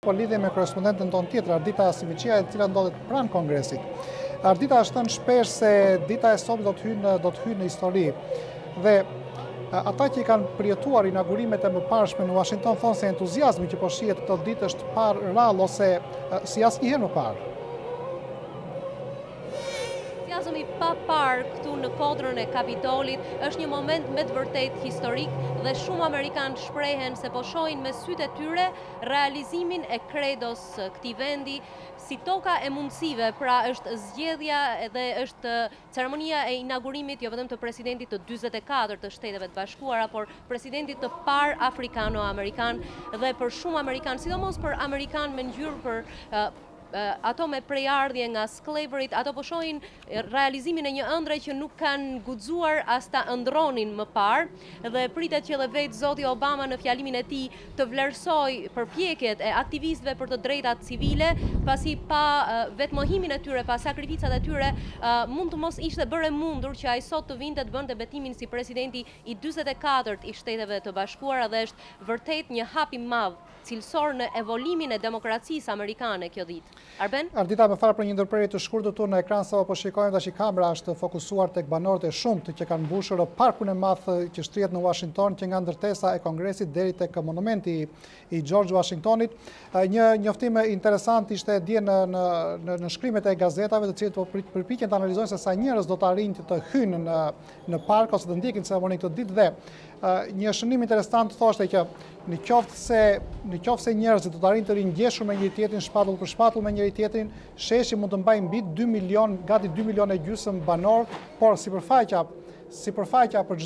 Po lidhje me korespondentën tonë tjetër, Ardita Simiqia, e cila ndodhet pranë Kongresit. Ardita është thënë shpesh se dita e sotme do të hyjë në histori. Dhe ata që i kanë përjetuar inaugurimet e mëparshme në Washington thonë se entuziazmi që po shihet këtë ditë është parë rrallë ose si asnjëherë më parë. Entuziazmi pa parë këtu në kodrën e Kapitolit është një moment me të vërtet historik dhe shumë Amerikanë shprehen se po shohin me sytë e tyre realizimin e kredos këtij vendi si toka e mundësive, pra është zgjedhja dhe është ceremonia e inaugurimit jo vetëm të presidentit të 44 të Shteteve të Bashkuara, por presidentit të parë afrikano-amerikan dhe për shumë amerikanë, sidomos për amerikanë me ngjyrë për ato me prejardhje nga skleverit, ato po shohin realizimin e një ëndre që nuk kanë guxuar as ta ëndronin më parë dhe pritet që edhe vetë zoti Obama në fjalimin e tij të vlerësoj përpjekjet e aktivistëve për të drejtat civile, pasi pa vetë mohimin e tyre, pa sakrificat e tyre, mund të mos ishte bërë mundur që ai sot të vinte të bënte betimin si presidenti i 44 i Shteteve të Bashkuara dhe është vërtet një hap i madh cilësor në evolimin e demokracisë amerikane kjo ditë. Arben? Ardita, me fara për një ndërprerje të shkurtër tu në ekran, sa po shikojmë tash kamera është fokusuar tek banorët e shumtë që kanë mbushur parkun e madh që shtrihet në Washington, që nga ndërtesa e Kongresit deri tek monumenti i George Washingtonit. Një njoftim interesant ishte dje në shkrimet e gazetave, të cilët po përpiqen të analizojnë se sa njerëz do të arrijnë të hyjnë në park ose të ndjekin ceremoninë këtë ditë dhe një shënim interesant thoshte që në qoftë se njerëzit do të arrijnë të ringjeshur me njëri tjetrin, shpatull për shpatull me njëri tjetrin, sheshi mund të mbajë mbi 2 milion, gati 2 milionë e gjysmë banor, por sipërfaqja për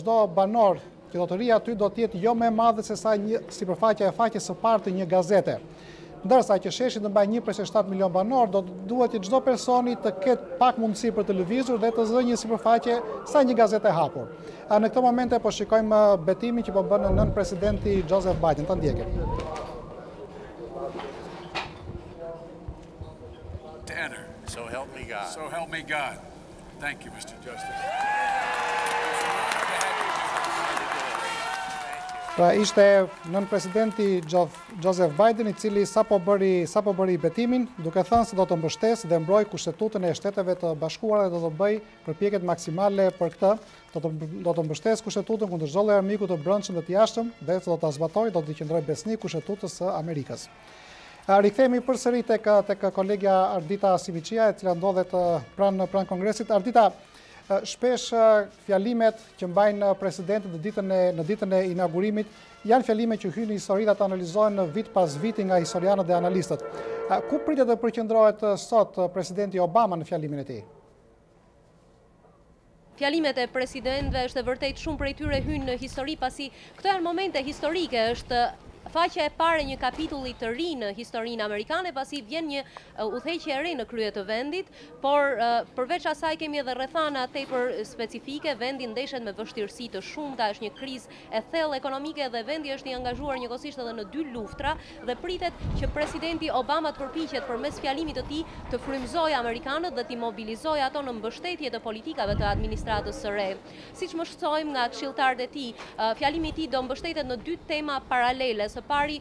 çdo banor që do të rrijë aty do të jetë jo më e madhe se sa sipërfaqja e faqes së parë të një gazete. Ndërsa që sheshi të mbajë 1.7 milion banor, duhet që çdo personi të ketë pak mundësi për të lëvizur dhe të zënë një sipërfaqe sa një gazete hapur. Në këtë momente po shikojmë betimin që po bën nën presidenti Joseph Biden. Ta ndjekim. To enter. So help me God. So help me God. Thank you, Mr. Justice. Pra ishte nën presidenti Joseph Biden, i cili sapo bëri betimin, duke thënë se do të mbështesë dhe mbrojë Kushtetutën e Shteteve të Bashkuara dhe do të bëjë përpjekjet maksimale për këtë. Do të mbështesë Kushtetutën kundër çdo lloji armiku të brendshëm dhe të jashtëm dhe do ta zbatojë, do të qëndrojë besnik Kushtetutës së Amerikës. Rikthehemi përsëri tek kolegja Ardita Simiqia, e cila ndodhet pranë Kongresit. Ardita, shpesh fjalimet që mbajnë presidentët në ditën e inaugurimit janë fjalime që hyjnë në histori dhe të analizohen vit pas viti nga historianët dhe analistët. Ku pritet të përqendrohet sot presidenti Obama në fjalimin e tij? Fjalimet e presidentëve është vërtet shumë prej tyre hyjnë në histori, pasi këto janë momente historike, është faqja e parë një kapitulli të ri në historinë amerikane, pasi vjen një udhëheqje e re në krye të vendit, por përveç asaj kemi edhe rrethana tepër specifike, vendi ndeshet me vështirësi të shumta, është një krizë e thellë ekonomike dhe vendi është i angazhuar njëkohësisht edhe në 2 luftra dhe pritet që presidenti Obama të përpiqet përmes fjalimit të tij të frymëzojë amerikanët dhe të mobilizojë ato në mbështetje të politikave të administratës së re. Siç më shqetësojmë nga këshilltarët e tij, fjalimi i tij do mbështetet në 2 tema paralele. Së pari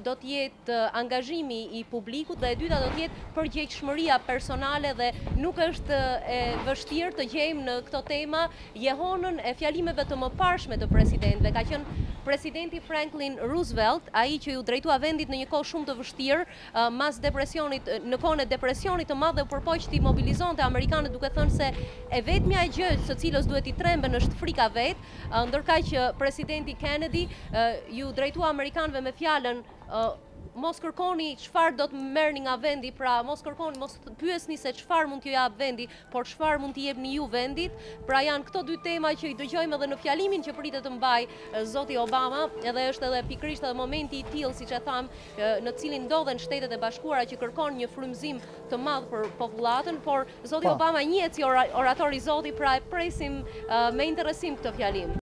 do të jetë angazhimi i publikut dhe e dyta do të jetë përgjegjshmëria personale dhe nuk është e vështirë të gjejmë në këto tema jehonën e fjalimeve të mëparshme të presidentëve. Ka qenë presidenti Franklin Roosevelt, ai që ju drejtua vendit në një kohë shumë të vështirë, mas depresionit, në kohën e depresionit të madh dhe u përpoq të mobilizonte amerikanët duke thënë se e vetmja gjë së cilës duhet i tremben është frika vet, ndërkaq që presidenti Kennedy ju drejtua amerikanëve me fjalën mos kërkoni çfarë do të merrni nga vendi, pra mos pyesni se çfarë mund t'ju jap vendi, por çfarë mund t'i jepni ju vendit. Pra janë këto 2 tema që i dëgjojmë edhe në fjalimin që pritet të mbajë zoti Obama, edhe është edhe pikërisht edhe momenti i tillë, siç e tham, në cilin ndodhen Shtetet e Bashkuara që kërkon një frymëzim të madh për popullatën, por zoti Obama njihet si orator i Zotit, pra e presim me interesim këtë fjalim.